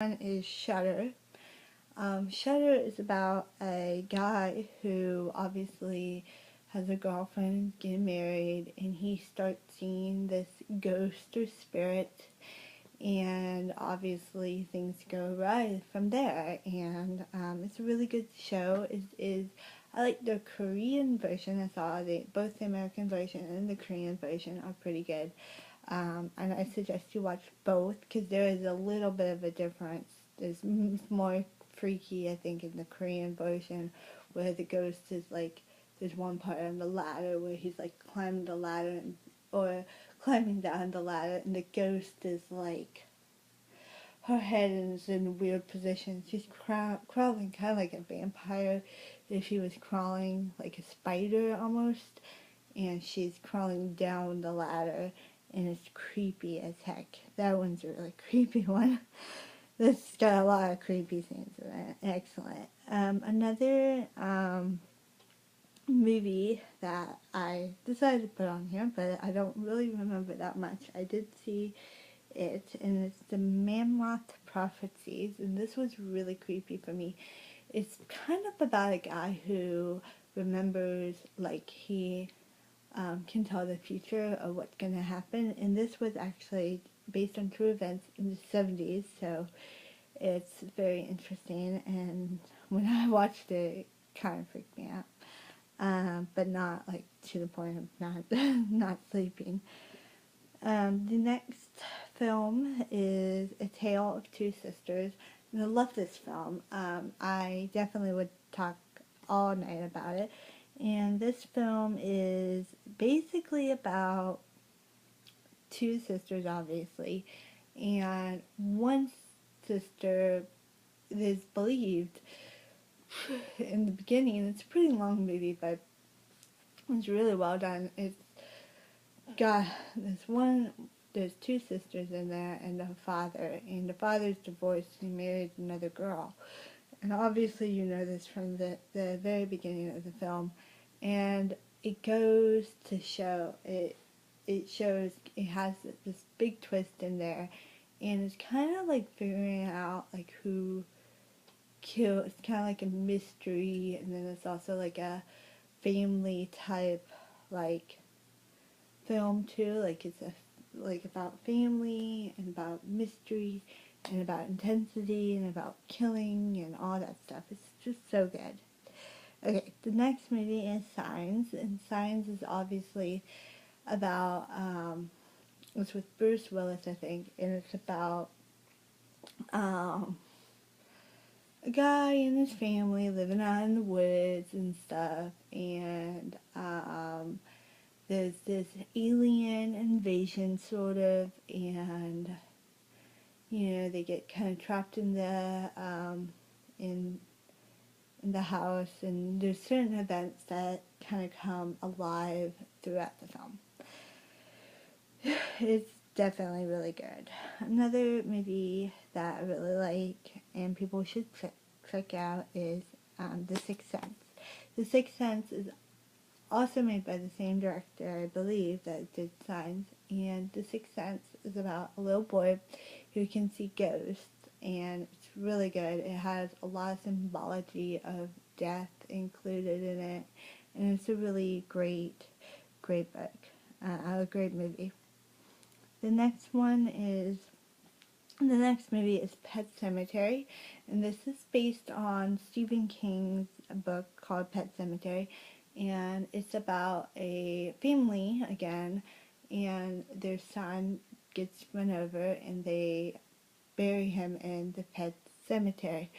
One is Shutter. Shutter is about a guy who obviously has a girlfriend, getting married, and he starts seeing this ghost or spirit, and obviously things go right from there. And it's a really good show. I like the Korean version. I saw both the American version and the Korean version are pretty good. And I suggest you watch both because there is a little bit of a difference. It's more freaky, I think, in the Korean version, where the ghost is like, there's one part on the ladder where he's like climbing the ladder or climbing down the ladder, and the ghost is like, her head is in a weird position. She's crawling kind of like a vampire if she was crawling like a spider almost, and she's crawling down the ladder, and it's creepy as heck. That one's a really creepy one. This got a lot of creepy scenes in it. Excellent. Another movie that I decided to put on here, but I don't really remember that much. I did see it, and it's the Mammoth Prophecies, and this was really creepy for me. It's kind of about a guy who remembers, like, he can tell the future of what's going to happen, and this was actually based on true events in the 70s, so it's very interesting, and when I watched it, it kind of freaked me out, but not like to the point of not not sleeping. The next film is A Tale of Two Sisters, and I love this film. I definitely would talk all night about it. And this film is basically about two sisters, obviously, and one sister is believed in the beginning. It's a pretty long movie, but it's really well done. It's got there's two sisters in there and and the father's divorced and he married another girl. And obviously you know this from the very beginning of the film. And it goes to show, it shows, it has this big twist in there. And it's kind of like figuring out like who killed, it's kind of like a mystery, and then it's also like a family type like film too, like it's like about family and about mystery and about intensity and about killing and all that stuff. It's just so good. Okay, the next movie is Signs, and Signs is obviously about it's with Bruce Willis, I think, and it's about um a guy and his family living out in the woods and stuff, and there's this alien invasion sort of, and they get kind of trapped in in the house, and there's certain events that kind of come alive throughout the film. It's definitely really good. Another movie that I really like and people should check out is The Sixth Sense. The Sixth Sense is also made by the same director, I believe, that did Signs, and The Sixth Sense is about a little boy who can see ghosts, and it's really good. It has a lot of symbology of death included in it, and it's a really great book, a great movie. The next movie is Pet Sematary, and this is based on Stephen King's book called Pet Sematary, and it's about a family again, and their son gets run over, and they bury him in the pet cemetery,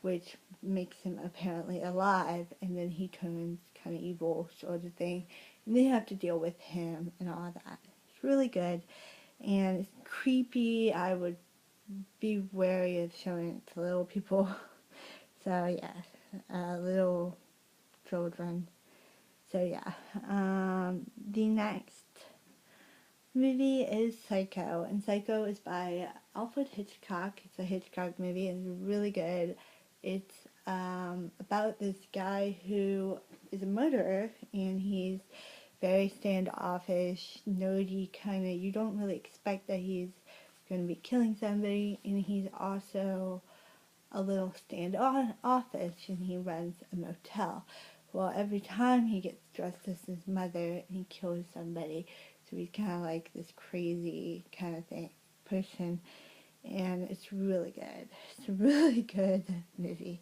which makes him apparently alive, and then he turns kind of evil sort of thing, and they have to deal with him and all that. It's really good, and it's creepy. I would be wary of showing it to little people. So yeah, little children. So yeah, the next movie is Psycho, and Psycho is by Alfred Hitchcock. It's a Hitchcock movie, and it's really good. It's about this guy who is a murderer, and he's very standoffish, nerdy kind of. You don't really expect that he's going to be killing somebody, and he's also a little standoffish, and he runs a motel. Well, every time he gets dressed as his mother and he kills somebody, so he's kind of like this crazy kind of person, and it's really good. It's a really good movie.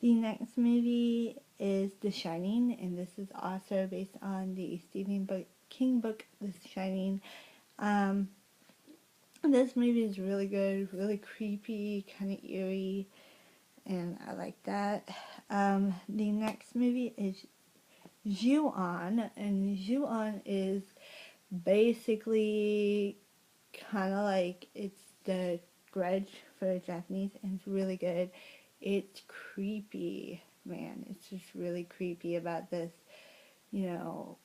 The next movie is The Shining, and this is also based on the Stephen King book, The Shining. This movie is really good, really creepy, kind of eerie, and I like that. The next movie is Ju-on, and Ju-on is basically kind of like, it's the Grudge for Japanese, and it's really good. It's creepy, man. It's just really creepy about this, kind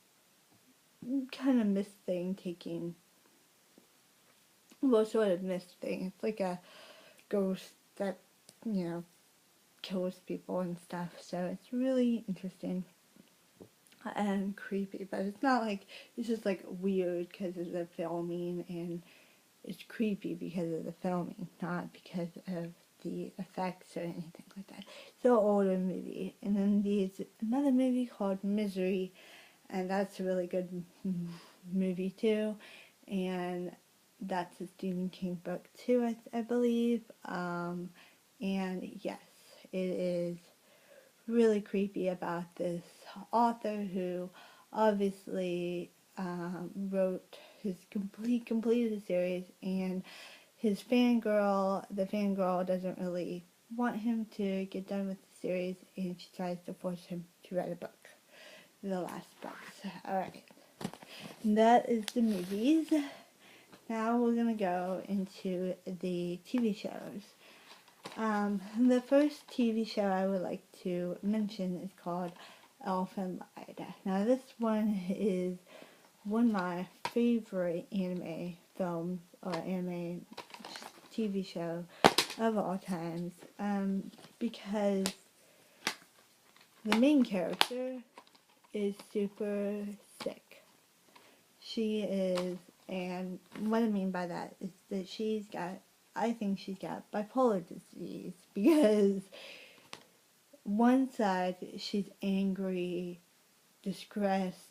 of mist thing taking, well, sort of mist thing. It's like a ghost that, kills people and stuff. So it's really interesting and creepy, but it's not like, it's just like weird because of the filming, and it's creepy because of the filming, not because of the effects or anything like that. So older movie. And then there's another movie called Misery, and that's a really good movie too, and that's a Stephen King book too, I believe. And yes, it is really creepy about this author who obviously wrote completed the series, and the fangirl doesn't really want him to get done with the series, and she tries to force him to write a book, the last book. So, alright, that is the movies. Now we're gonna go into the TV shows. The first TV show I would like to mention is called Elf and Lied. Now this one is one of my favorite anime films or anime TV show of all times, because the main character is super sick. She is, and what I mean by that is that I think she's got bipolar disease, because one side she's angry, disgraced,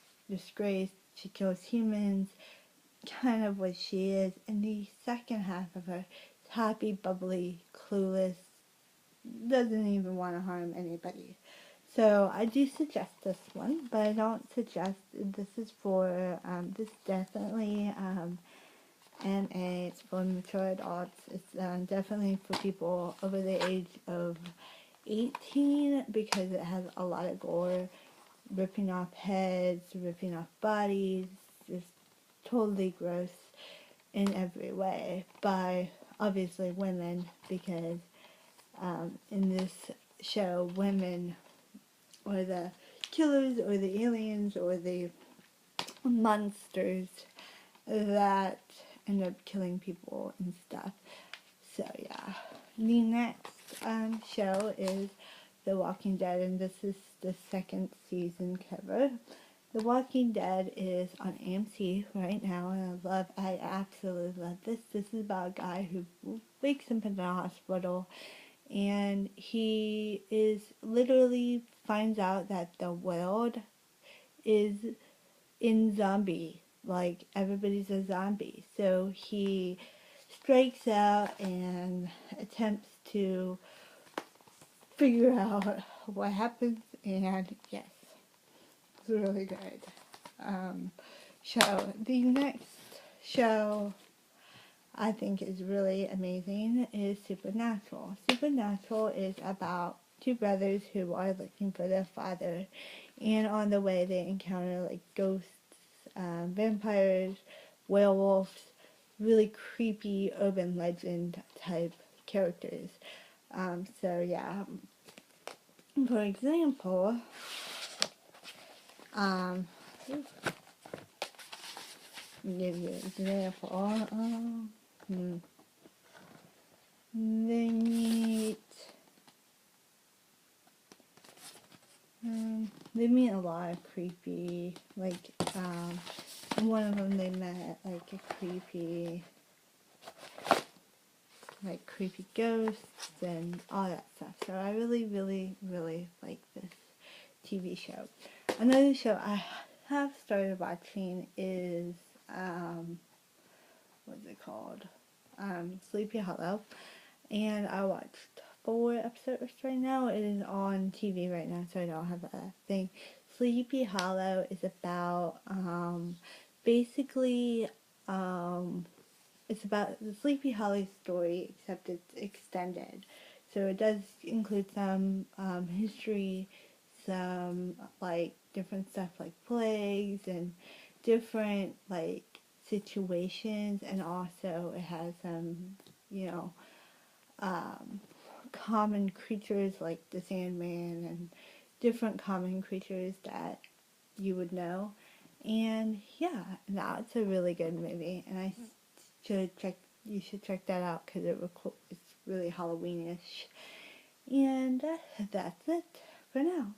she kills humans, kind of what she is, and the second half of her is happy, bubbly, clueless, doesn't even want to harm anybody. So I do suggest this one, but I don't suggest, this is for, this definitely, NA, it's for mature adults. It's definitely for people over the age of 18, because it has a lot of gore, ripping off heads, ripping off bodies, just totally gross in every way, by obviously women, because in this show, women or the killers or the aliens or the monsters that end up killing people and stuff. So yeah, the next show is The Walking Dead, and this is the second season cover. The Walking Dead is on AMC right now, and I absolutely love this. This is about a guy who wakes up in the hospital, and he is literally finds out that the world is in zombie, like everybody's a zombie. So he strikes out and attempts to figure out what happens, and yes, it's really good show. The next show I think is really amazing is Supernatural. Supernatural is about two brothers who are looking for their father, and on the way they encounter like ghosts, vampires, werewolves, really creepy urban legend type characters. So yeah, for example, give you an example. They meet a lot of creepy, like, one of them they met, like, a creepy like creepy ghosts and all that stuff. So I really, really, really like this TV show. Another show I have started watching is, what's it called? Sleepy Hollow. And I watched 4 episodes right now. It is on TV right now, so I don't have a thing. Sleepy Hollow is about, basically, it's about the Sleepy Hollow story, except it's extended. So it does include some history, some like different stuff like plagues and different like situations, and also it has some, you know, um, common creatures like the Sandman and different common creatures that you would know. And yeah, that's a really good movie, and you should check that out because it's really Halloweenish. And that's it for now.